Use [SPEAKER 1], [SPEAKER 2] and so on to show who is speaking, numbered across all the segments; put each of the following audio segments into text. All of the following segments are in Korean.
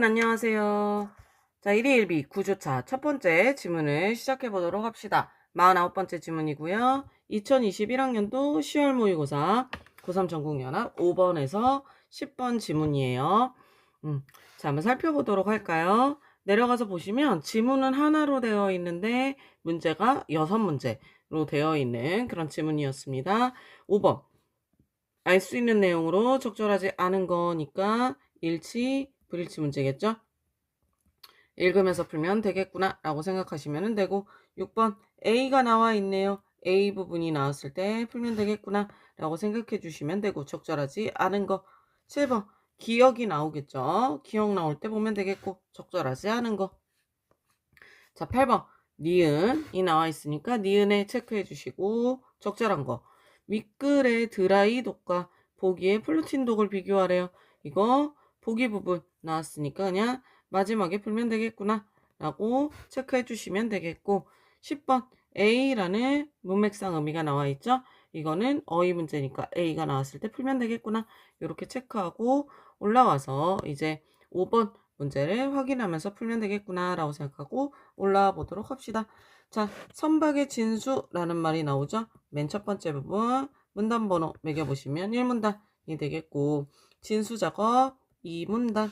[SPEAKER 1] 여러분 안녕하세요. 자, 1위 1비 9주차 첫 번째 지문을 시작해 보도록 합시다. 49번째 지문이고요. 2021학년도 10월 모의고사 고3 전국연합 5번에서 10번 지문이에요. 자, 한번 살펴보도록 할까요? 내려가서 보시면 지문은 하나로 되어 있는데 문제가 6문제로 되어 있는 그런 지문이었습니다. 5번 알 수 있는 내용으로 적절하지 않은 거니까 일치, 불일치 문제겠죠? 읽으면서 풀면 되겠구나 라고 생각하시면 되고 6번 A가 나와 있네요. A 부분이 나왔을 때 풀면 되겠구나 라고 생각해 주시면 되고 적절하지 않은 거 7번 기억이 나오겠죠. 기억 나올 때 보면 되겠고 적절하지 않은 거. 자, 8번 니은이 나와 있으니까 니은에 체크해 주시고 적절한 거. 윗글의 드라이 독과 보기의 플루틴 독을 비교하래요. 이거 보기 부분 나왔으니까 그냥 마지막에 풀면 되겠구나 라고 체크해 주시면 되겠고 10번 A라는 문맥상 의미가 나와 있죠. 이거는 어휘 문제니까 A가 나왔을 때 풀면 되겠구나 이렇게 체크하고 올라와서 이제 5번 문제를 확인하면서 풀면 되겠구나 라고 생각하고 올라와 보도록 합시다. 자, 선박의 진수라는 말이 나오죠. 맨 첫 번째 부분 문단 번호 매겨보시면 1문단이 되겠고 진수 작업 2문단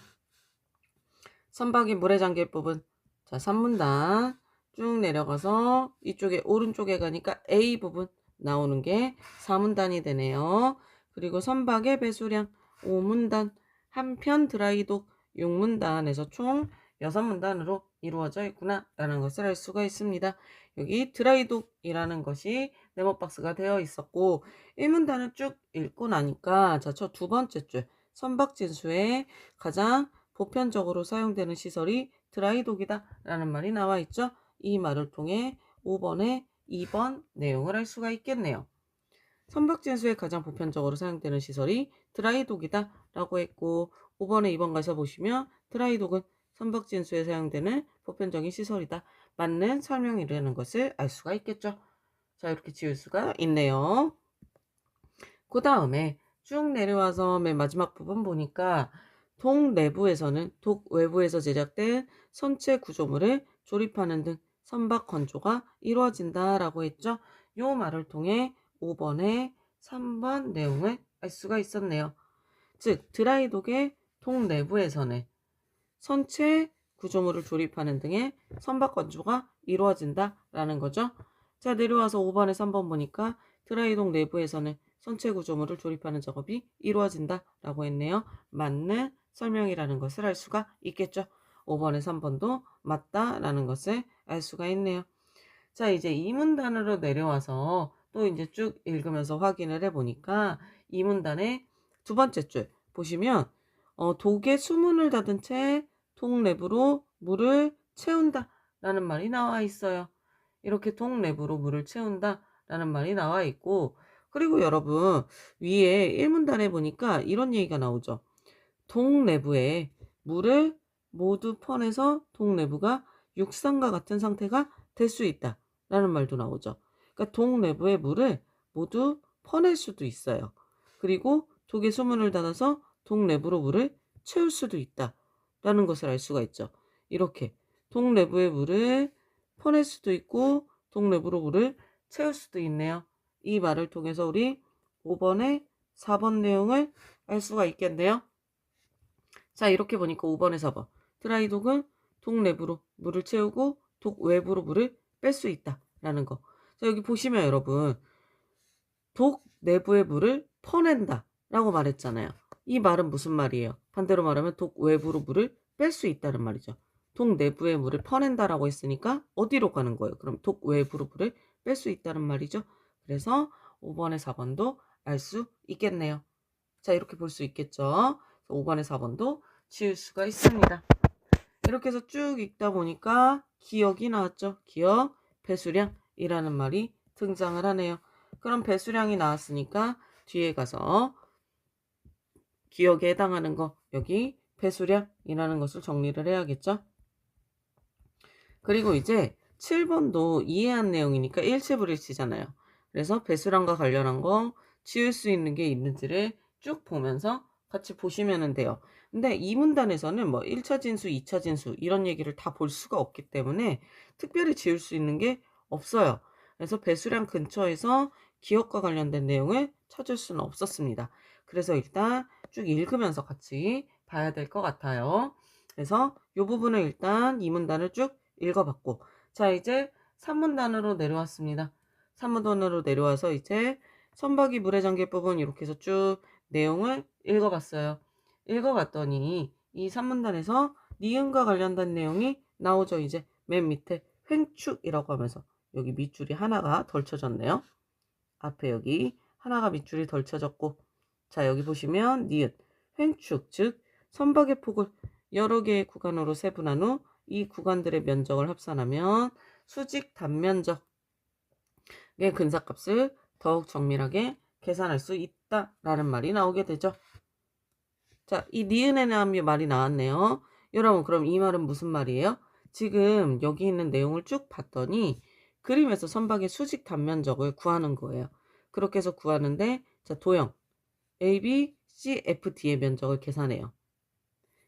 [SPEAKER 1] 선박이 물에 잠길 부분 자 3문단 쭉 내려가서 이쪽에 오른쪽에 가니까 A 부분 나오는 게 4문단이 되네요. 그리고 선박의 배수량 5문단 한편 드라이독 6문단에서 총 6문단으로 이루어져 있구나 라는 것을 알 수가 있습니다. 여기 드라이독이라는 것이 네모박스가 되어 있었고 1문단을 쭉 읽고 나니까 자, 저 두 번째 줄 선박진수의 가장 보편적으로 사용되는 시설이 드라이독이다 라는 말이 나와 있죠. 이 말을 통해 5번에 2번 내용을 알 수가 있겠네요. 선박진수에 가장 보편적으로 사용되는 시설이 드라이독이다 라고 했고 5번에 2번 가서 보시면 드라이독은 선박진수에 사용되는 보편적인 시설이다. 맞는 설명이라는 것을 알 수가 있겠죠. 자, 이렇게 지울 수가 있네요. 그 다음에 쭉 내려와서 맨 마지막 부분 보니까 독 내부에서는 독 외부에서 제작된 선체 구조물을 조립하는 등 선박 건조가 이루어진다라고 했죠. 이 말을 통해 5번에 3번 내용을 알 수가 있었네요. 즉 드라이독의 독 내부에서는 선체 구조물을 조립하는 등의 선박 건조가 이루어진다라는 거죠. 자, 내려와서 5번에 3번 보니까 드라이독 내부에서는 선체 구조물을 조립하는 작업이 이루어진다라고 했네요. 맞는 설명이라는 것을 알 수가 있겠죠. 5번에 3번도 맞다라는 것을 알 수가 있네요. 자, 이제 이문단으로 내려와서 또 이제 쭉 읽으면서 확인을 해보니까 이문단의 두 번째 줄 보시면 독에 수문을 닫은 채 독 내부로 물을 채운다 라는 말이 나와 있어요. 이렇게 독 내부로 물을 채운다 라는 말이 나와 있고 그리고 여러분 위에 1문단에 보니까 이런 얘기가 나오죠. 독 내부에 물을 모두 퍼내서 독 내부가 육상과 같은 상태가 될 수 있다 라는 말도 나오죠. 그러니까 독 내부의 물을 모두 퍼낼 수도 있어요. 그리고 독의 수문을 닫아서 독 내부로 물을 채울 수도 있다 라는 것을 알 수가 있죠. 이렇게 독 내부의 물을 퍼낼 수도 있고 독 내부로 물을 채울 수도 있네요. 이 말을 통해서 우리 5번에 4번 내용을 알 수가 있겠네요. 자, 이렇게 보니까 5번에 4번 드라이독은 독 내부로 물을 채우고 독 외부로 물을 뺄 수 있다 라는 거. 자, 여기 보시면 여러분 독 내부의 물을 퍼낸다 라고 말했잖아요. 이 말은 무슨 말이에요? 반대로 말하면 독 외부로 물을 뺄 수 있다는 말이죠. 독 내부의 물을 퍼낸다라고 했으니까 어디로 가는 거예요? 그럼 독 외부로 물을 뺄 수 있다는 말이죠. 그래서 5번에 4번도 알 수 있겠네요. 자, 이렇게 볼 수 있겠죠. 5번에 4번도 지울 수가 있습니다. 이렇게 해서 쭉 읽다 보니까 기억이 나왔죠. 기억, 배수량이라는 말이 등장을 하네요. 그럼 배수량이 나왔으니까 뒤에 가서 기억에 해당하는 거 여기 배수량이라는 것을 정리를 해야겠죠. 그리고 이제 7번도 이해한 내용이니까 일치불일치잖아요. 그래서 배수량과 관련한 거 지울 수 있는 게 있는지를 쭉 보면서 같이 보시면 돼요. 근데 이 문단에서는 뭐 1차 진수, 2차 진수 이런 얘기를 다 볼 수가 없기 때문에 특별히 지울 수 있는 게 없어요. 그래서 배수량 근처에서 기억과 관련된 내용을 찾을 수는 없었습니다. 그래서 일단 쭉 읽으면서 같이 봐야 될 것 같아요. 그래서 이 부분을 일단 이 문단을 쭉 읽어봤고, 자 이제 3문단으로 내려왔습니다. 3문단으로 내려와서 이제 선박이 물에 잠길 부분 이렇게 해서 쭉 내용을 읽어봤어요. 읽어봤더니 이 3문단에서 니은과 관련된 내용이 나오죠. 이제 맨 밑에 횡축이라고 하면서 여기 밑줄이 하나가 덜쳐졌네요. 앞에 여기 하나가 밑줄이 덜쳐졌고, 자 여기 보시면 니은 횡축, 즉 선박의 폭을 여러 개의 구간으로 세분한 후 이 구간들의 면적을 합산하면 수직 단면적의 근사값을 더욱 정밀하게 계산할 수 있다라는 말이 나오게 되죠. 자, 이 니은에 대한 말이 나왔네요. 여러분, 그럼 이 말은 무슨 말이에요? 지금 여기 있는 내용을 쭉 봤더니 그림에서 선박의 수직 단면적을 구하는 거예요. 그렇게 해서 구하는데, 자, 도형 A, B, C, F, D의 면적을 계산해요.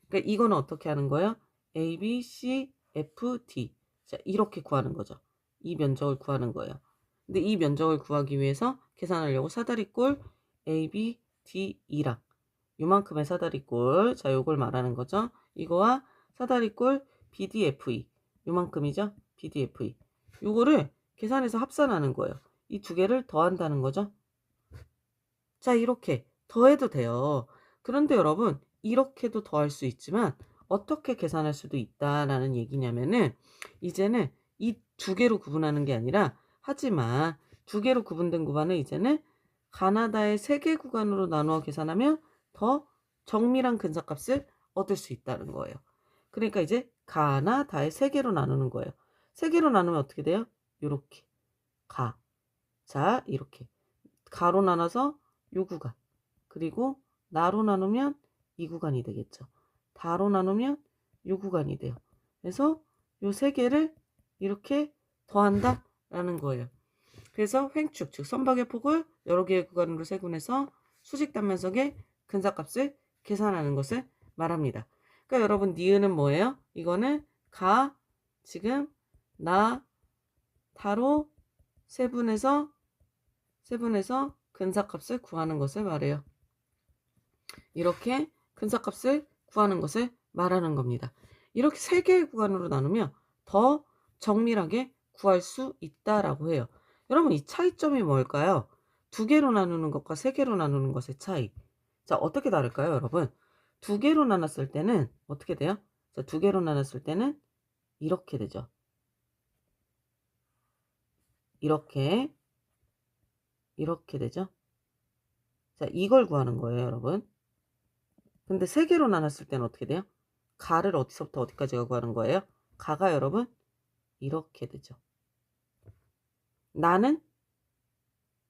[SPEAKER 1] 그러니까 이거는 어떻게 하는 거예요? A, B, C, F, D. 자, 이렇게 구하는 거죠. 이 면적을 구하는 거예요. 근데 이 면적을 구하기 위해서 계산하려고 사다리꼴 A, B, D, E랑 요만큼의 사다리꼴, 자 요걸 말하는 거죠. 이거와 사다리꼴 BDFE 요만큼이죠. BDFE 요거를 계산해서 합산하는 거예요. 이 두 개를 더한다는 거죠. 자 이렇게 더해도 돼요. 그런데 여러분 이렇게도 더할 수 있지만 어떻게 계산할 수도 있다라는 얘기냐면은, 이제는 이 두 개로 구분하는 게 아니라, 하지만 두 개로 구분된 구간을 이제는 가나다의 세 개 구간으로 나누어 계산하면 더 정밀한 근사값을 얻을 수 있다는 거예요. 그러니까 이제 가나다의 세 개로 나누는 거예요. 세 개로 나누면 어떻게 돼요? 요렇게 가. 자 이렇게 가로 나눠서 요 구간, 그리고 나로 나누면 이 구간이 되겠죠. 다로 나누면 요 구간이 돼요. 그래서 요 세 개를 이렇게 더한다 라는 거예요. 그래서 횡축, 즉 선박의 폭을 여러 개의 구간으로 세분해서 수직 단면적의 근사값을 계산하는 것을 말합니다. 그러니까 여러분 니은은 뭐예요? 이거는 가, 지금 나, 다로 세분해서 근사값을 구하는 것을 말해요. 이렇게 근사값을 구하는 것을 말하는 겁니다. 이렇게 세 개의 구간으로 나누면 더 정밀하게 구할 수 있다라고 해요. 여러분 이 차이점이 뭘까요? 두 개로 나누는 것과 세 개로 나누는 것의 차이. 자 어떻게 다를까요 여러분? 두 개로 나눴을 때는 어떻게 돼요? 자, 두 개로 나눴을 때는 이렇게 되죠. 이렇게 되죠. 자 이걸 구하는 거예요 여러분. 근데 세 개로 나눴을 때는 어떻게 돼요? 가를 어디서부터 어디까지가 구하는 거예요? 가가 여러분 이렇게 되죠. 나는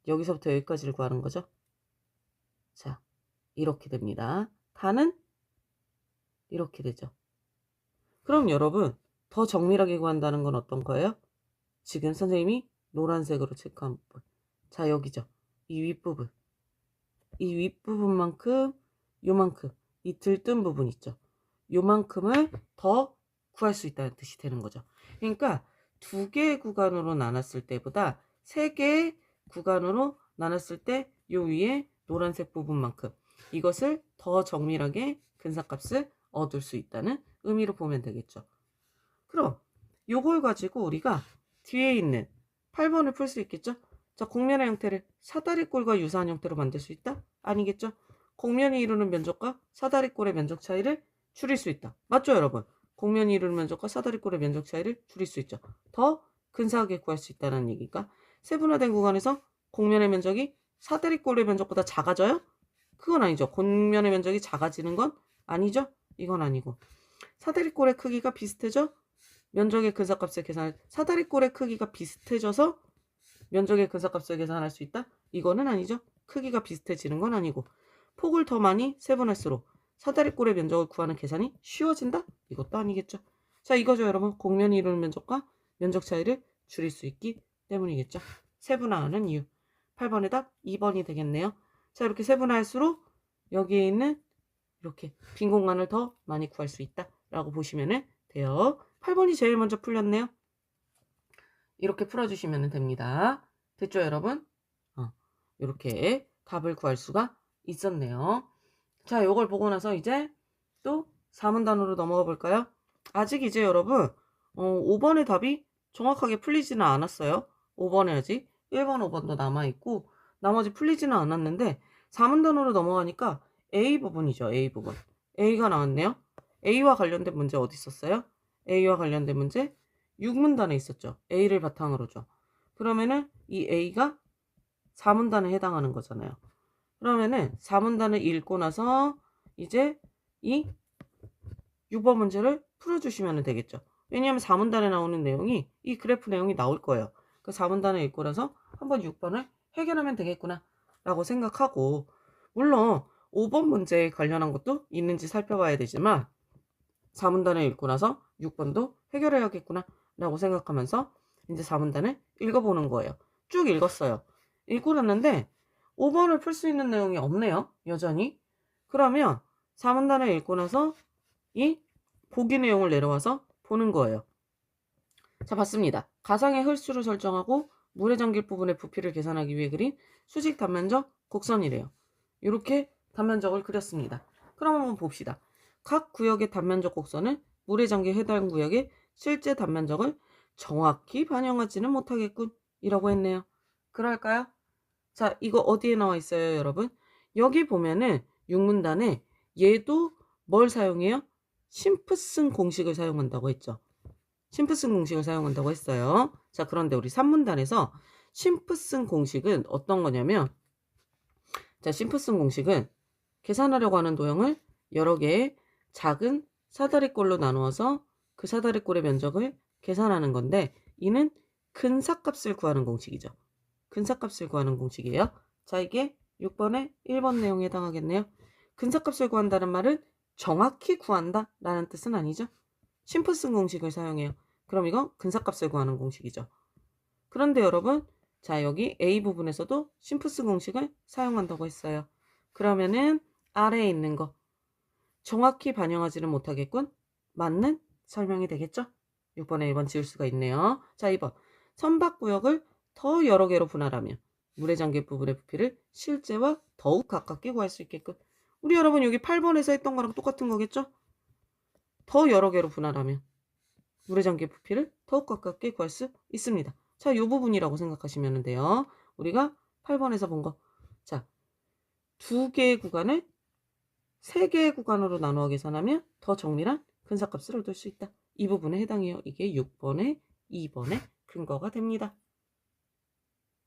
[SPEAKER 1] 여기서부터 여기까지를 구하는 거죠. 자 이렇게 됩니다. 다는 이렇게 되죠. 그럼 여러분 더 정밀하게 구한다는 건 어떤 거예요? 지금 선생님이 노란색으로 체크한 부분, 자 여기죠. 이 윗부분, 이 윗부분만큼 요만큼 이 들뜬 부분 있죠. 요만큼을 더 구할 수 있다는 뜻이 되는 거죠. 그러니까 두 개의 구간으로 나눴을 때보다 세 개의 구간으로 나눴을 때 요 위에 노란색 부분만큼 이것을 더 정밀하게 근사값을 얻을 수 있다는 의미로 보면 되겠죠. 그럼 요걸 가지고 우리가 뒤에 있는 8번을 풀 수 있겠죠? 자, 곡면의 형태를 사다리꼴과 유사한 형태로 만들 수 있다? 아니겠죠? 곡면이 이루는 면적과 사다리꼴의 면적 차이를 줄일 수 있다. 맞죠, 여러분? 곡면이 이루는 면적과 사다리꼴의 면적 차이를 줄일 수 있죠. 더 근사하게 구할 수 있다는 얘기가, 세분화된 구간에서 곡면의 면적이 사다리꼴의 면적보다 작아져요? 그건 아니죠. 곡면의 면적이 작아지는 건 아니죠. 이건 아니고, 사다리꼴의 크기가 비슷해져 면적의 근사값을 계산할, 사다리꼴의 크기가 비슷해져서 면적의 근사값을 계산할 수 있다? 이거는 아니죠. 크기가 비슷해지는 건 아니고, 폭을 더 많이 세분할수록 사다리꼴의 면적을 구하는 계산이 쉬워진다? 이것도 아니겠죠. 자 이거죠 여러분. 곡면이 이루는 면적과 면적 차이를 줄일 수 있기 때문이겠죠. 세분화하는 이유. 8번의 답 2번이 되겠네요. 자 이렇게 세분화할수록 여기에 있는 이렇게 빈 공간을 더 많이 구할 수 있다라고 보시면 돼요. 8번이 제일 먼저 풀렸네요. 이렇게 풀어주시면 됩니다. 됐죠, 여러분? 이렇게 답을 구할 수가 있었네요. 자, 요걸 보고 나서 이제 또 4문단으로 넘어가 볼까요? 아직 이제 여러분 5번의 답이 정확하게 풀리지는 않았어요. 5번에 아직 1번, 5번도 남아있고 나머지 풀리지는 않았는데 4문단으로 넘어가니까 A 부분이죠. A 부분. A가 나왔네요. A와 관련된 문제 어디 있었어요? A와 관련된 문제 6문단에 있었죠. A를 바탕으로죠. 그러면은 이 A가 4문단에 해당하는 거잖아요. 그러면은 4문단을 읽고 나서 이제 이 6번 문제를 풀어주시면 되겠죠. 왜냐하면 4문단에 나오는 내용이 이 그래프 내용이 나올 거예요. 그 4문단을 읽고 나서 한번 6번을 해결하면 되겠구나 라고 생각하고, 물론 5번 문제에 관련한 것도 있는지 살펴봐야 되지만 4문단을 읽고 나서 6번도 해결해야겠구나 라고 생각하면서 이제 4문단을 읽어보는 거예요. 쭉 읽었어요. 읽고 났는데 5번을 풀 수 있는 내용이 없네요. 여전히. 그러면 4문단을 읽고 나서 이 보기 내용을 내려와서 보는 거예요. 자, 봤습니다. 가상의 홀수를 설정하고 물에 잠길 부분의 부피를 계산하기 위해 그린 수직 단면적 곡선이래요. 이렇게 단면적을 그렸습니다. 그럼 한번 봅시다. 각 구역의 단면적 곡선은 물에 잠긴 해당 구역의 실제 단면적을 정확히 반영하지는 못하겠군 이라고 했네요. 그럴까요? 자, 이거 어디에 나와 있어요, 여러분? 여기 보면은 6문단에 얘도 뭘 사용해요? 심프슨 공식을 사용한다고 했죠. 심프슨 공식을 사용한다고 했어요. 자, 그런데 우리 3문단에서 심프슨 공식은 어떤 거냐면, 자, 심프슨 공식은 계산하려고 하는 도형을 여러 개의 작은 사다리꼴로 나누어서 그 사다리꼴의 면적을 계산하는 건데, 이는 근사값을 구하는 공식이죠. 근사값을 구하는 공식이에요. 자, 이게 6번의 1번 내용에 해당하겠네요. 근사값을 구한다는 말은 정확히 구한다 라는 뜻은 아니죠. 심프슨 공식을 사용해요. 그럼 이건 근사값을 구하는 공식이죠. 그런데 여러분, 자, 여기 A 부분에서도 심프슨 공식을 사용한다고 했어요. 그러면은 아래에 있는 거 정확히 반영하지는 못하겠군? 맞는 설명이 되겠죠? 6번에 1번 지울 수가 있네요. 자, 2번. 선박구역을 더 여러 개로 분할하면 물에 잠길 부분의 부피를 실제와 더욱 가깝게 구할 수 있겠군. 우리 여러분 여기 8번에서 했던 거랑 똑같은 거겠죠? 더 여러 개로 분할하면 물에 잠길 부피를 더욱 가깝게 구할 수 있습니다. 자, 이 부분이라고 생각하시면 돼요. 우리가 8번에서 본 거. 자, 2개의 구간을 3개의 구간으로 나누어 계산하면 더 정밀한 근사값을 얻을 수 있다. 이 부분에 해당해요. 이게 6번의 2번의 근거가 됩니다.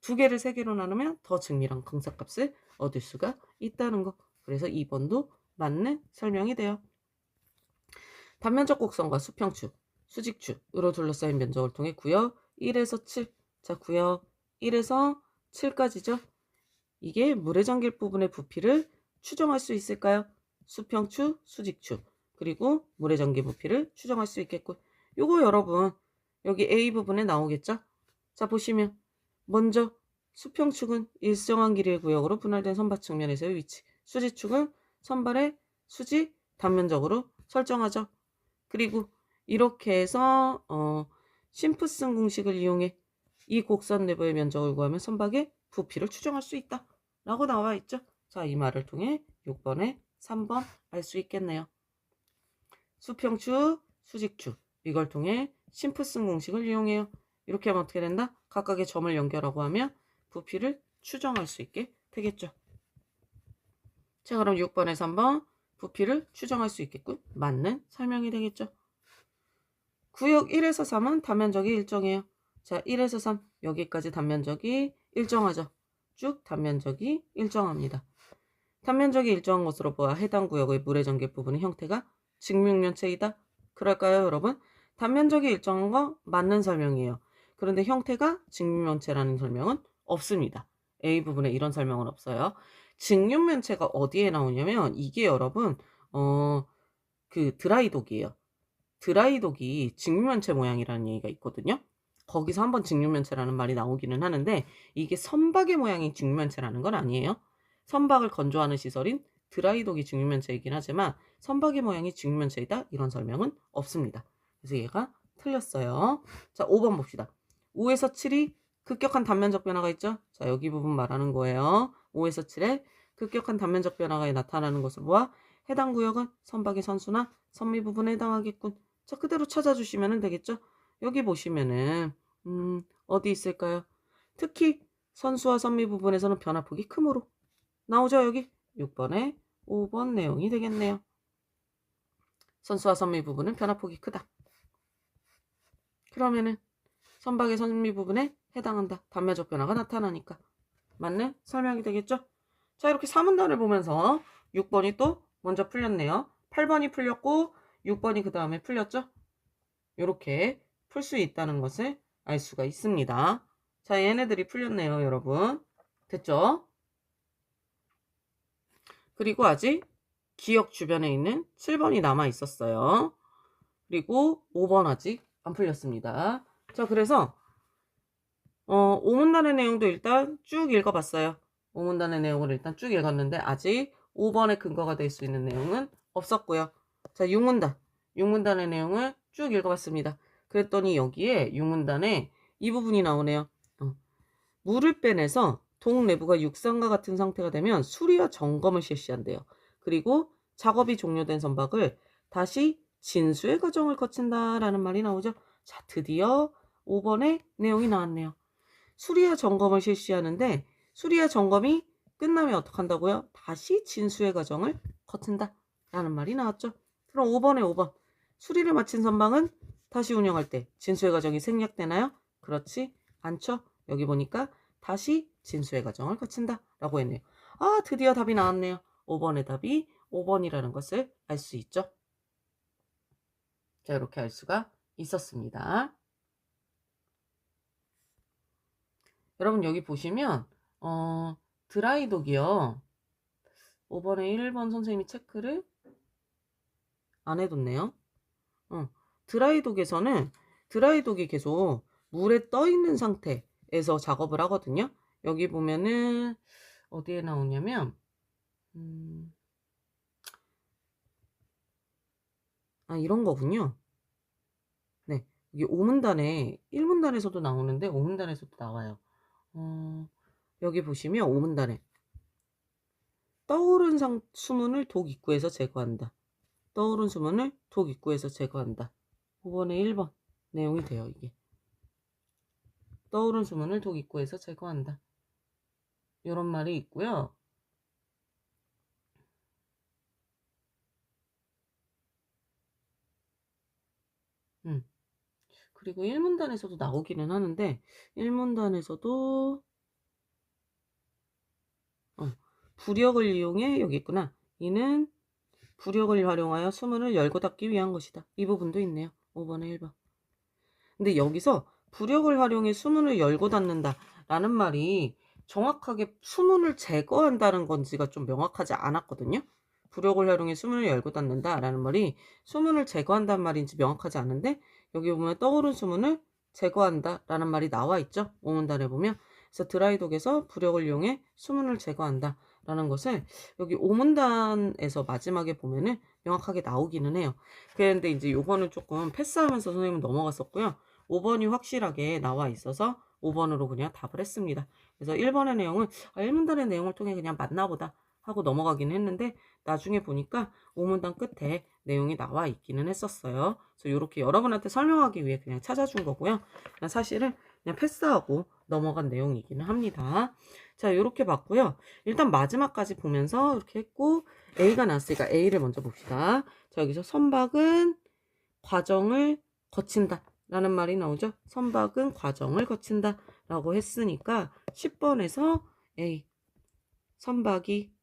[SPEAKER 1] 2개를 3개로 나누면 더 정밀한 근사값을 얻을 수가 있다는 거. 그래서 2번도 맞는 설명이 돼요. 단면적 곡선과 수평축, 수직축으로 둘러싸인 면적을 통해 구역 1에서 7. 자, 구역 1에서 7까지죠. 이게 물에 잠길 부분의 부피를 추정할 수 있을까요? 수평축, 수직축, 그리고 물에 잠긴 부피를 추정할 수 있겠고, 요거 여러분 여기 A 부분에 나오겠죠? 자, 보시면 먼저 수평축은 일정한 길이의 구역으로 분할된 선박 측면에서의 위치, 수직축은 선발의 수직 단면적으로 설정하죠. 그리고 이렇게 해서 심프슨 공식을 이용해 이 곡선 내부의 면적을 구하면 선박의 부피를 추정할 수 있다 라고 나와 있죠. 자, 이 말을 통해 6번에 3번 알 수 있겠네요. 수평축, 수직축 이걸 통해 심프슨 공식을 이용해요. 이렇게 하면 어떻게 된다? 각각의 점을 연결하고 하면 부피를 추정할 수 있게 되겠죠. 자, 그럼 6번에 3번 부피를 추정할 수 있겠군. 맞는 설명이 되겠죠. 구역 1에서 3은 단면적이 일정해요. 자, 1에서 3 여기까지 단면적이 일정하죠. 쭉 단면적이 일정합니다. 단면적이 일정한 것으로 보아 해당 구역의 물에 잠길 부분의 형태가 직육면체이다. 그럴까요, 여러분? 단면적이 일정한 거 맞는 설명이에요. 그런데 형태가 직육면체라는 설명은 없습니다. A 부분에 이런 설명은 없어요. 직육면체가 어디에 나오냐면 이게 여러분 그 드라이독이에요. 드라이독이 직육면체 모양이라는 얘기가 있거든요. 거기서 한번 직육면체라는 말이 나오기는 하는데 이게 선박의 모양이 직육면체라는 건 아니에요. 선박을 건조하는 시설인 드라이독이 직육면체이긴 하지만 선박의 모양이 직육면체이다 이런 설명은 없습니다. 그래서 얘가 틀렸어요. 자, 5번 봅시다. 5에서 7이 급격한 단면적 변화가 있죠. 자, 여기 부분 말하는 거예요. 5에서 7에 급격한 단면적 변화가 나타나는 것을 보아 해당 구역은 선박의 선수나 선미 부분에 해당하겠군. 자, 그대로 찾아주시면 되겠죠. 여기 보시면은 어디 있을까요? 특히 선수와 선미 부분에서는 변화폭이 크므로 나오죠. 여기 6번에 5번 내용이 되겠네요. 선수와 선미 부분은 변화폭이 크다. 그러면은 선박의 선미 부분에 해당한다. 단면적 변화가 나타나니까. 맞는 설명이 되겠죠? 자, 이렇게 3문단을 보면서 6번이 또 먼저 풀렸네요. 8번이 풀렸고 6번이 그 다음에 풀렸죠? 이렇게 풀 수 있다는 것을 알 수가 있습니다. 자, 얘네들이 풀렸네요, 여러분. 됐죠? 그리고 아직 기억 주변에 있는 7번이 남아 있었어요. 그리고 5번 아직 안 풀렸습니다. 자, 그래서 5문단의 내용도 일단 쭉 읽어봤어요. 5문단의 내용을 일단 쭉 읽었는데 아직 5번의 근거가 될 수 있는 내용은 없었고요. 자, 6문단. 6문단의 내용을 쭉 읽어봤습니다. 그랬더니 여기에 6문단에 이 부분이 나오네요. 물을 빼내서 동 내부가 육상과 같은 상태가 되면 수리와 점검을 실시한대요. 그리고 작업이 종료된 선박을 다시 진수의 과정을 거친다라는 말이 나오죠. 자, 드디어 5번의 내용이 나왔네요. 수리와 점검을 실시하는데 수리와 점검이 끝나면 어떻게 한다고요? 다시 진수의 과정을 거친다 라는 말이 나왔죠. 그럼 5번에 5번. 수리를 마친 선박은 다시 운영할 때 진수의 과정이 생략되나요? 그렇지 않죠. 여기 보니까 다시 진수의 과정을 거친다 라고 했네요. 아, 드디어 답이 나왔네요. 5번의 답이 5번이라는 것을 알 수 있죠. 자, 이렇게 알 수가 있었습니다. 여러분 여기 보시면 드라이독이요. 5번에 1번 선생님이 체크를 안 해뒀네요. 드라이독이 계속 물에 떠 있는 상태에서 작업을 하거든요. 여기 보면은 어디에 나오냐면 이런 거군요. 네, 이게 5문단에 1문단에서도 나오는데 5문단에서도 나와요. 여기 보시면 5문단에 떠오른 수문을 독 입구에서 제거한다. 떠오른 수문을 독 입구에서 제거한다. 5번에 1번 내용이 돼요. 이게 떠오른 수문을 독 입구에서 제거한다. 이런 말이 있고요. 그리고 1문단에서도 나오기는 하는데 1문단에서도 부력을 이용해 여기 있구나. 이는 부력을 활용하여 수문을 열고 닫기 위한 것이다. 이 부분도 있네요. 5번에 1번. 근데 여기서 부력을 활용해 수문을 열고 닫는다 라는 말이 정확하게 수문을 제거한다는 건지가 좀 명확하지 않았거든요. 부력을 활용해 수문을 열고 닫는다 라는 말이 수문을 제거한다는 말인지 명확하지 않은데 여기 보면 떠오른 수문을 제거한다 라는 말이 나와 있죠. 5문단에 보면. 그래서 드라이독에서 부력을 이용해 수문을 제거한다 라는 것을 여기 5문단에서 마지막에 보면은 명확하게 나오기는 해요. 그런데 이제 요거는 조금 패스하면서 선생님은 넘어갔었고요. 5번이 확실하게 나와 있어서 5번으로 그냥 답을 했습니다. 그래서 1번의 내용은 1문단의 내용을 통해 그냥 맞나보다 하고 넘어가긴 했는데 나중에 보니까 5문단 끝에 내용이 나와 있기는 했었어요. 그래서 이렇게 여러분한테 설명하기 위해 그냥 찾아준 거고요. 그냥 사실은 그냥 패스하고 넘어간 내용이기는 합니다. 자, 이렇게 봤고요. 일단 마지막까지 보면서 이렇게 했고 A가 나왔으니까 A를 먼저 봅시다. 자, 여기서 선박은 과정을 거친다 라는 말이 나오죠. 선박은 과정을 거친다 라고 했으니까 10번에서 A 선박이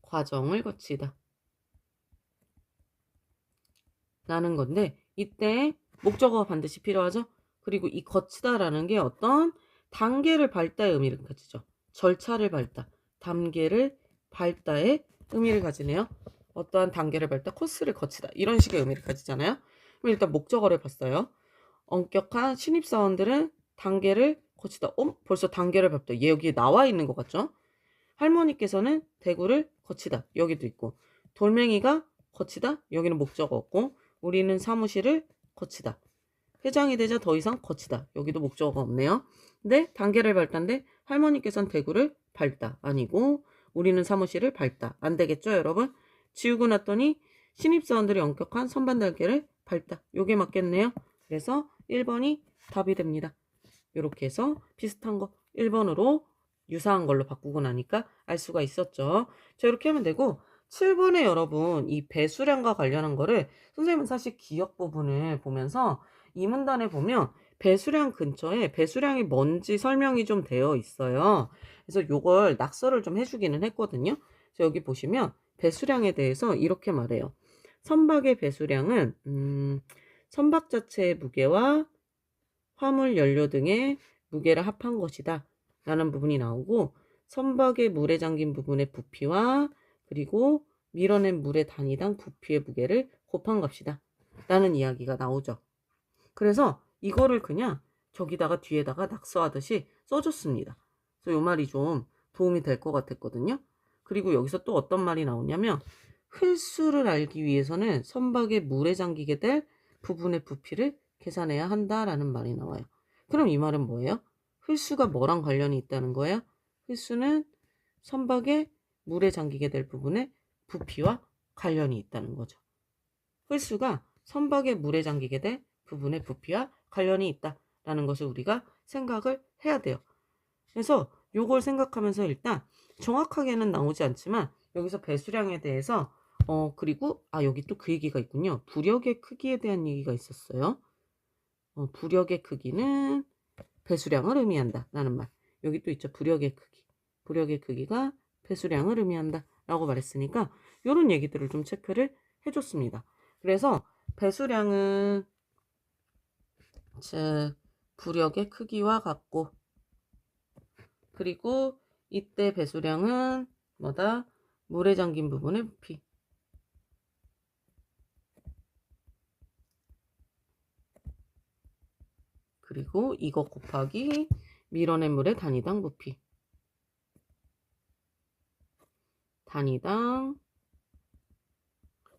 [SPEAKER 1] 과정을 거치다 라는 건데 이때 목적어가 반드시 필요하죠. 그리고 이 거치다 라는 게 어떤 단계를 밟다의 의미를 가지죠. 절차를 밟다, 단계를 밟다의 의미를 가지네요. 어떠한 단계를 밟다, 코스를 거치다 이런 식의 의미를 가지잖아요. 그럼 일단 목적어를 봤어요. 엄격한 신입사원들은 단계를 거치다. 벌써 단계를 밟다. 얘 여기에 나와 있는 것 같죠? 할머니께서는 대구를 거치다. 여기도 있고. 돌멩이가 거치다. 여기는 목적어 없고. 우리는 사무실을 거치다. 회장이 되자 더 이상 거치다. 여기도 목적어가 없네요. 근데 단계를 밟다인데 할머니께서는 대구를 밟다. 아니고 우리는 사무실을 밟다. 안 되겠죠, 여러분? 지우고 났더니 신입사원들이 엄격한 선반 단계를 밟다. 요게 맞겠네요. 그래서 1번이 답이 됩니다. 이렇게 해서 비슷한 거 1번으로 유사한 걸로 바꾸고 나니까 알 수가 있었죠. 자, 이렇게 하면 되고 7번에 여러분 이 배수량과 관련한 거를 선생님은 사실 기억 부분을 보면서 이 문단에 보면 배수량 근처에 배수량이 뭔지 설명이 좀 되어 있어요. 그래서 요걸 낙서를 좀 해주기는 했거든요. 그래서 여기 보시면 배수량에 대해서 이렇게 말해요. 선박의 배수량은 선박 자체의 무게와 화물 연료 등의 무게를 합한 것이다 라는 부분이 나오고, 선박의 물에 잠긴 부분의 부피와 그리고 밀어낸 물의 단위당 부피의 무게를 곱한 값이다 라는 이야기가 나오죠. 그래서 이거를 그냥 저기다가 뒤에다가 낙서하듯이 써줬습니다. 그래서 이 말이 좀 도움이 될 것 같았거든요. 그리고 여기서 또 어떤 말이 나오냐면 흘수를 알기 위해서는 선박의 물에 잠기게 될 부분의 부피를 계산해야 한다라는 말이 나와요. 그럼 이 말은 뭐예요? 흘수가 뭐랑 관련이 있다는 거예요? 흘수는 선박의 물에 잠기게 될 부분의 부피와 관련이 있다는 거죠. 흘수가 선박의 물에 잠기게 될 부분의 부피와 관련이 있다라는 것을 우리가 생각을 해야 돼요. 그래서 요걸 생각하면서 일단 정확하게는 나오지 않지만 여기서 배수량에 대해서 그리고 여기 또 그 얘기가 있군요. 부력의 크기에 대한 얘기가 있었어요. 부력의 크기는 배수량을 의미한다 라는 말. 여기 또 있죠. 부력의 크기. 부력의 크기가 배수량을 의미한다 라고 말했으니까 이런 얘기들을 좀 체크를 해줬습니다. 그래서 배수량은 즉 부력의 크기와 같고, 그리고 이때 배수량은 뭐다? 물에 잠긴 부분의 부피. 그리고 이거 곱하기 밀어낸 물의 단위당 부피. 단위당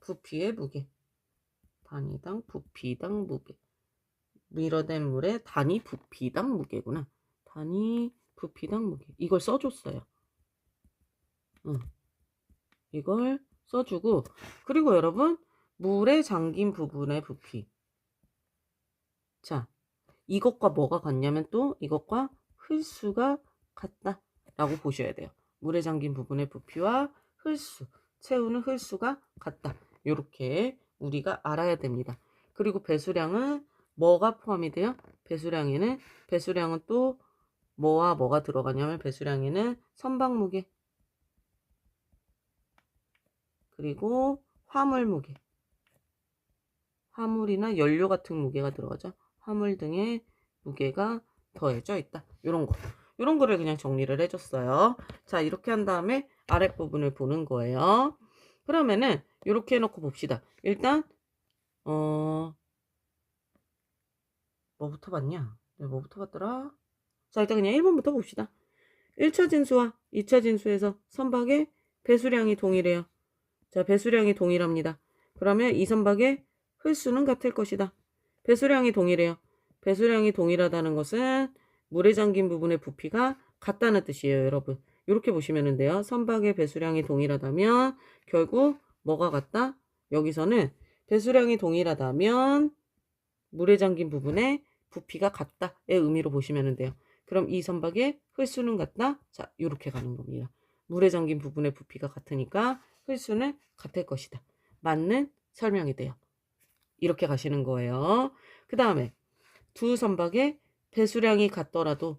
[SPEAKER 1] 부피의 무게. 단위당 부피당 무게. 밀어낸 물의 단위 부피당 무게구나. 단위 부피당 무게. 이걸 써줬어요. 이걸 써주고, 그리고 여러분 물에 잠긴 부분의 부피. 자, 이것과 뭐가 같냐면 또 이것과 흘수가 같다 라고 보셔야 돼요. 물에 잠긴 부분의 부피와 흘수, 채우는 흘수가 같다. 이렇게 우리가 알아야 됩니다. 그리고 배수량은 뭐가 포함이 돼요? 배수량은 또 뭐와 뭐가 들어가냐면 배수량에는 선박 무게, 그리고 화물 무게, 화물이나 연료 같은 무게가 들어가죠. 화물 등의 무게가 더해져 있다. 이런 거를 그냥 정리를 해줬어요. 자, 이렇게 한 다음에 아랫부분을 보는 거예요. 그러면은 이렇게 해놓고 봅시다. 일단 뭐부터 봤냐? 뭐부터 봤더라? 자, 일단 그냥 1번부터 봅시다. 1차 진수와 2차 진수에서 선박의 배수량이 동일해요. 자, 배수량이 동일합니다. 그러면 이 선박의 흘수는 같을 것이다. 배수량이 동일해요. 배수량이 동일하다는 것은 물에 잠긴 부분의 부피가 같다는 뜻이에요, 여러분. 이렇게 보시면 돼요. 선박의 배수량이 동일하다면 결국 뭐가 같다? 여기서는 배수량이 동일하다면 물에 잠긴 부분의 부피가 같다의 의미로 보시면 돼요. 그럼 이 선박의 흘수는 같다? 자, 이렇게 가는 겁니다. 물에 잠긴 부분의 부피가 같으니까 흘수는 같을 것이다. 맞는 설명이 돼요. 이렇게 가시는 거예요. 그 다음에 두 선박의 배수량이 같더라도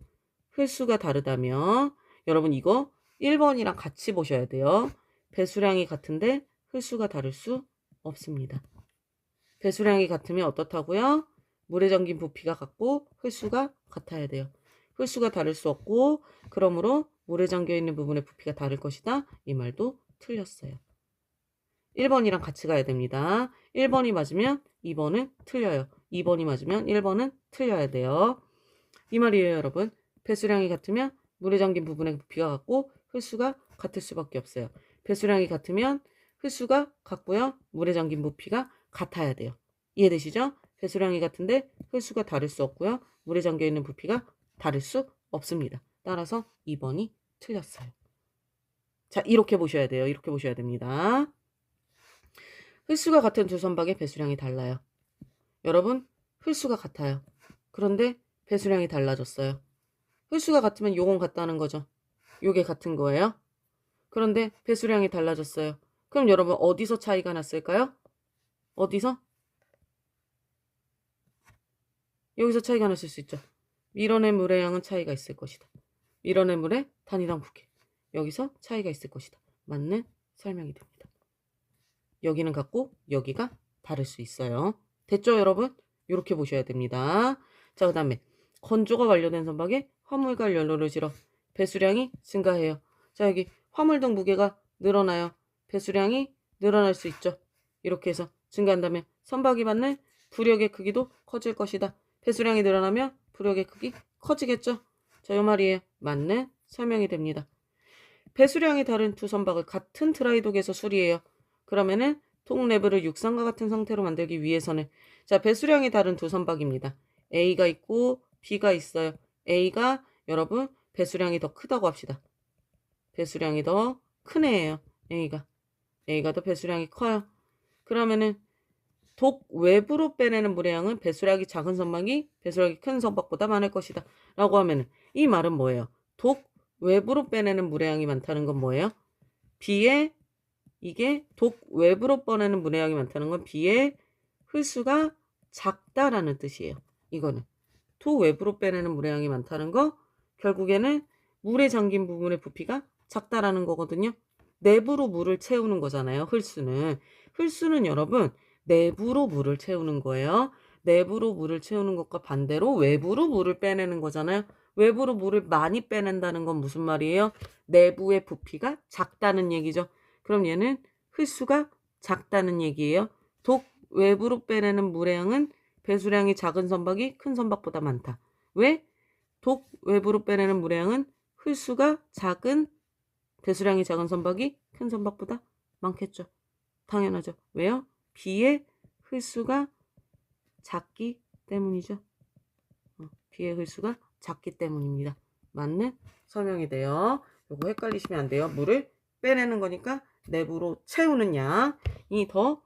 [SPEAKER 1] 흘수가 다르다면 여러분 이거 1번이랑 같이 보셔야 돼요. 배수량이 같은데 흘수가 다를 수 없습니다. 배수량이 같으면 어떻다고요? 물에 잠긴 부피가 같고 흘수가 같아야 돼요. 흘수가 다를 수 없고 그러므로 물에 잠겨 있는 부분의 부피가 다를 것이다. 이 말도 틀렸어요. 1번이랑 같이 가야 됩니다. 1번이 맞으면 2번은 틀려요. 2번이 맞으면 1번은 틀려야 돼요. 이 말이에요, 여러분. 배수량이 같으면 물에 잠긴 부분의 부피가 같고 홀수가 같을 수밖에 없어요. 배수량이 같으면 홀수가 같고요. 물에 잠긴 부피가 같아야 돼요. 이해되시죠? 배수량이 같은데 홀수가 다를 수 없고요. 물에 잠겨있는 부피가 다를 수 없습니다. 따라서 2번이 틀렸어요. 자, 이렇게 보셔야 돼요. 이렇게 보셔야 됩니다. 홀수가 같은 두 선박의 배수량이 달라요. 여러분, 홀수가 같아요. 그런데 배수량이 달라졌어요. 홀수가 같으면 요건 같다는 거죠. 요게 같은 거예요. 그런데 배수량이 달라졌어요. 그럼 여러분 어디서 차이가 났을까요? 어디서? 여기서 차이가 났을 수 있죠. 밀어낸 물의 양은 차이가 있을 것이다. 밀어낸 물의 단위당 무게. 여기서 차이가 있을 것이다. 맞는 설명이 됩니다. 여기는 같고 여기가 다를 수 있어요. 됐죠, 여러분? 이렇게 보셔야 됩니다. 자, 그 다음에 건조가 완료된 선박에 화물과 연료를 실어 배수량이 증가해요. 자, 여기 화물 등 무게가 늘어나요. 배수량이 늘어날 수 있죠. 이렇게 해서 증가한다면 선박이 받는 부력의 크기도 커질 것이다. 배수량이 늘어나면 부력의 크기 커지겠죠. 자, 이 말이에요. 맞는 설명이 됩니다. 배수량이 다른 두 선박을 같은 드라이독에서 수리해요. 그러면은 통 내부를 육상과 같은 상태로 만들기 위해서는, 자, 배수량이 다른 두 선박입니다. A가 있고 B가 있어요. A가 여러분 배수량이 더 크다고 합시다. 배수량이 더 큰 애예요. A가 더 배수량이 커요. 그러면은 독 외부로 빼내는 물의 양은 배수량이 작은 선박이 배수량이 큰 선박보다 많을 것이다. 라고 하면은 이 말은 뭐예요? 독 외부로 빼내는 물의 양이 많다는 건 뭐예요? B의 이게 독 외부로 빼내는 물의 양이 많다는 건 B의 홀수가 작다라는 뜻이에요. 이거는 독 외부로 빼내는 물의 양이 많다는 거, 결국에는 물에 잠긴 부분의 부피가 작다라는 거거든요. 내부로 물을 채우는 거잖아요. 홀수는 여러분 내부로 물을 채우는 거예요. 내부로 물을 채우는 것과 반대로 외부로 물을 빼내는 거잖아요. 외부로 물을 많이 빼낸다는 건 무슨 말이에요? 내부의 부피가 작다는 얘기죠. 그럼 얘는 홀수가 작다는 얘기예요. 독 외부로 빼내는 물의 양은 배수량이 작은 선박이 큰 선박보다 많다. 왜? 독 외부로 빼내는 물의 양은 홀수가 작은 배수량이 작은 선박이 큰 선박보다 많겠죠. 당연하죠. 왜요? B의 홀수가 작기 때문이죠. B의 홀수가 작기 때문입니다. 맞는 설명이 돼요. 요거 헷갈리시면 안 돼요. 물을 빼내는 거니까 내부로 채우는 양이 더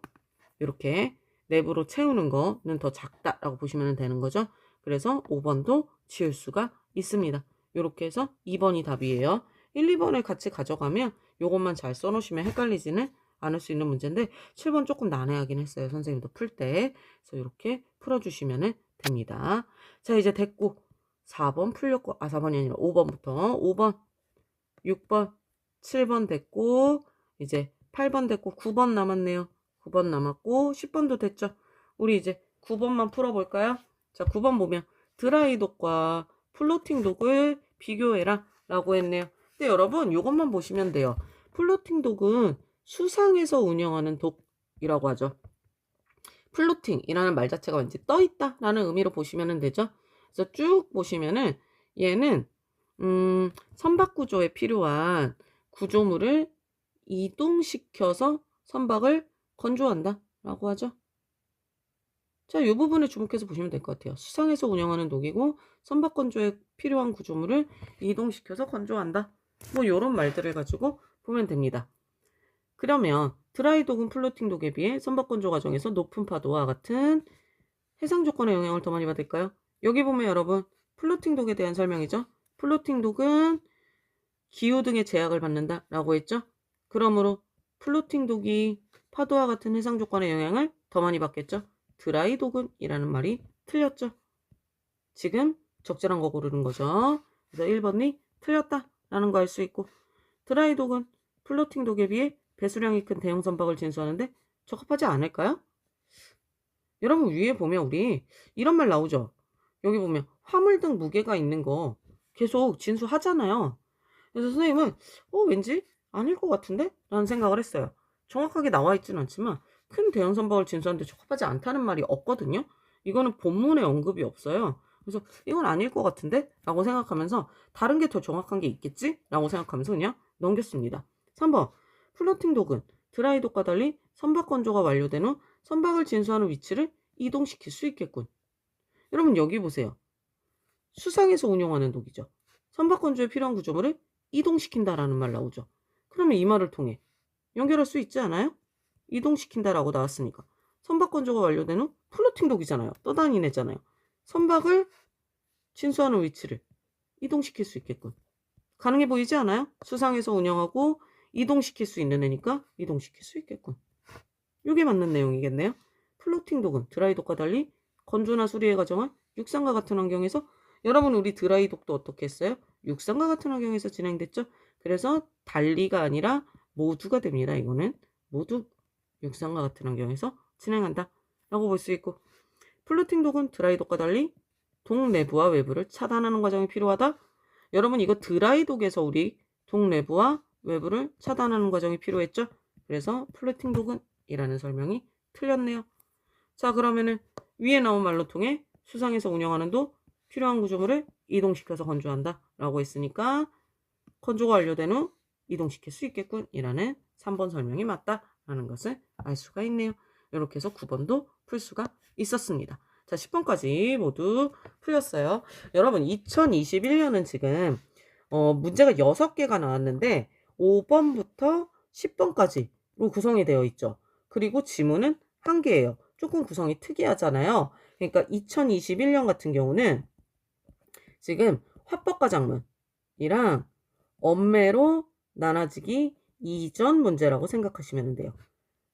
[SPEAKER 1] 이렇게 내부로 채우는 거는 더 작다라고 보시면 되는 거죠. 그래서 5번도 지울 수가 있습니다. 이렇게 해서 2번이 답이에요. 1, 2번을 같이 가져가면 요것만 잘 써놓으시면 헷갈리지는 않을 수 있는 문제인데 7번 조금 난해하긴 했어요. 선생님도 풀 때. 그래서 이렇게 풀어주시면 됩니다. 자, 이제 됐고 4번 풀렸고, 4번이 아니라 5번부터 5번, 6번, 7번 됐고, 이제 8번 됐고 9번 남았네요. 9번 남았고 10번도 됐죠. 우리 이제 9번만 풀어볼까요? 자, 9번 보면 드라이독과 플로팅독을 비교해라 라고 했네요. 근데 여러분 이것만 보시면 돼요. 플로팅독은 수상에서 운영하는 독이라고 하죠. 플로팅이라는 말 자체가 왠지 떠있다 라는 의미로 보시면 되죠. 그래서 쭉 보시면은 얘는 선박 구조에 필요한 구조물을 이동시켜서 선박을 건조한다 라고 하죠. 자, 이 부분에 주목해서 보시면 될 것 같아요. 수상에서 운영하는 독이고 선박 건조에 필요한 구조물을 이동시켜서 건조한다. 뭐 이런 말들을 가지고 보면 됩니다. 그러면 드라이독은 플로팅독에 비해 선박 건조 과정에서 높은 파도와 같은 해상 조건의 영향을 더 많이 받을까요? 여기 보면 여러분 플로팅독에 대한 설명이죠. 플로팅독은 기후 등의 제약을 받는다 라고 했죠. 그러므로 플로팅독이 파도와 같은 해상 조건의 영향을 더 많이 받겠죠. 드라이독은 이라는 말이 틀렸죠. 지금 적절한 거 고르는 거죠. 그래서 1번이 틀렸다 라는 거 알 수 있고, 드라이독은 플로팅독에 비해 배수량이 큰 대형 선박을 진수하는데 적합하지 않을까요? 여러분 위에 보면 우리 이런 말 나오죠. 여기 보면 화물 등 무게가 있는 거 계속 진수하잖아요. 그래서 선생님은 왠지 아닐 것 같은데? 라는 생각을 했어요. 정확하게 나와 있지는 않지만 큰 대형 선박을 진수하는데 적합하지 않다는 말이 없거든요. 이거는 본문에 언급이 없어요. 그래서 이건 아닐 것 같은데? 라고 생각하면서 다른 게 더 정확한 게 있겠지? 라고 생각하면서 그냥 넘겼습니다. 3번. 플로팅 독은 드라이 독과 달리 선박 건조가 완료된 후 선박을 진수하는 위치를 이동시킬 수 있겠군. 여러분 여기 보세요. 수상에서 운용하는 독이죠. 선박 건조에 필요한 구조물을 이동시킨다라는 말 나오죠. 그러면 이 말을 통해 연결할 수 있지 않아요? 이동시킨다라고 나왔으니까. 선박 건조가 완료된 후 플로팅 독이잖아요. 떠다니는 애잖아요. 선박을 진수하는 위치를 이동시킬 수 있겠군. 가능해 보이지 않아요? 수상에서 운영하고 이동시킬 수 있는 애니까 이동시킬 수 있겠군. 이게 맞는 내용이겠네요. 플로팅 독은 드라이 독과 달리 건조나 수리의 과정을 육상과 같은 환경에서 여러분 우리 드라이 독도 어떻게 했어요? 육상과 같은 환경에서 진행됐죠? 그래서 달리가 아니라 모두가 됩니다. 이거는 모두 육상과 같은 환경에서 진행한다 라고 볼 수 있고 플로팅 독은 드라이 독과 달리 독 내부와 외부를 차단하는 과정이 필요하다. 여러분 이거 드라이 독에서 우리 독 내부와 외부를 차단하는 과정이 필요했죠? 그래서 플로팅 독은 이라는 설명이 틀렸네요. 자 그러면은 위에 나온 말로 통해 수상에서 운영하는 도 필요한 구조물을 이동시켜서 건조한다 라고 했으니까 건조가 완료된 후 이동시킬 수 있겠군 이라는 3번 설명이 맞다 라는 것을 알 수가 있네요. 이렇게 해서 9번도 풀 수가 있었습니다. 자 10번까지 모두 풀렸어요. 여러분 2021년은 지금 문제가 6개가 나왔는데 5번부터 10번까지로 구성이 되어 있죠. 그리고 지문은 1개예요. 조금 구성이 특이하잖아요. 그러니까 2021년 같은 경우는 지금 화법과 작문이랑 엄매로 나눠지기 이전 문제라고 생각하시면 돼요.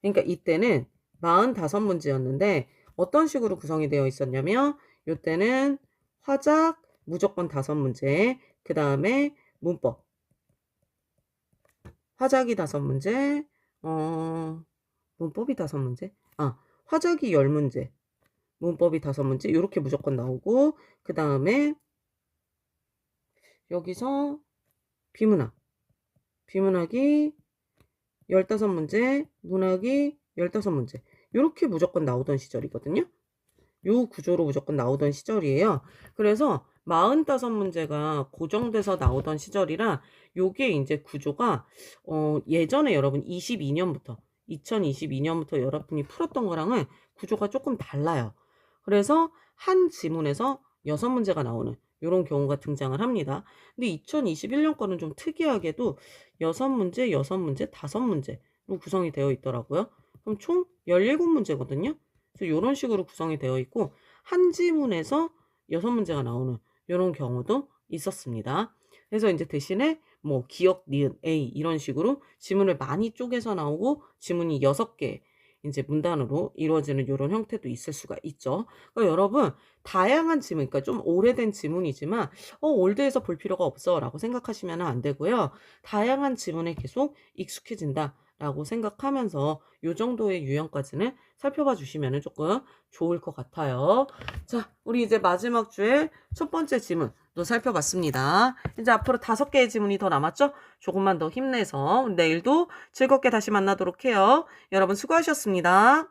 [SPEAKER 1] 그러니까 이때는 45문제였는데 어떤 식으로 구성이 되어 있었냐면 이때는 화작 무조건 5문제, 그 다음에 문법 화작이 5문제, 문법이 5문제, 화작이 10문제, 문법이 5문제 이렇게 무조건 나오고 그 다음에 여기서 비문학이 15문제, 문학이 15문제 이렇게 무조건 나오던 시절이거든요. 요 구조로 무조건 나오던 시절이에요. 그래서 45문제가 고정돼서 나오던 시절이라 요게 이제 구조가 예전에 여러분 2022년부터 여러분이 풀었던 거랑은 구조가 조금 달라요. 그래서 한 지문에서 6문제가 나오는 이런 경우가 등장을 합니다. 근데 2021년 거는 좀 특이하게도 6문제, 5문제 구성이 되어 있더라고요. 그럼 총 17문제거든요. 그래서 이런 식으로 구성이 되어 있고 한 지문에서 6문제가 나오는 이런 경우도 있었습니다. 그래서 이제 대신에 뭐 기역, 니은, A 이런 식으로 지문을 많이 쪼개서 나오고 지문이 6개 이제 문단으로 이루어지는 이런 형태도 있을 수가 있죠. 그러니까 여러분 다양한 지문, 그러니까 좀 오래된 지문이지만 올드에서 볼 필요가 없어 라고 생각하시면 안 되고요. 다양한 지문에 계속 익숙해진다 라고 생각하면서 이 정도의 유형까지는 살펴봐 주시면 조금 좋을 것 같아요. 자, 우리 이제 마지막 주에 첫 번째 지문도 살펴봤습니다. 이제 앞으로 5개의 지문이 더 남았죠? 조금만 더 힘내서 내일도 즐겁게 다시 만나도록 해요. 여러분 수고하셨습니다.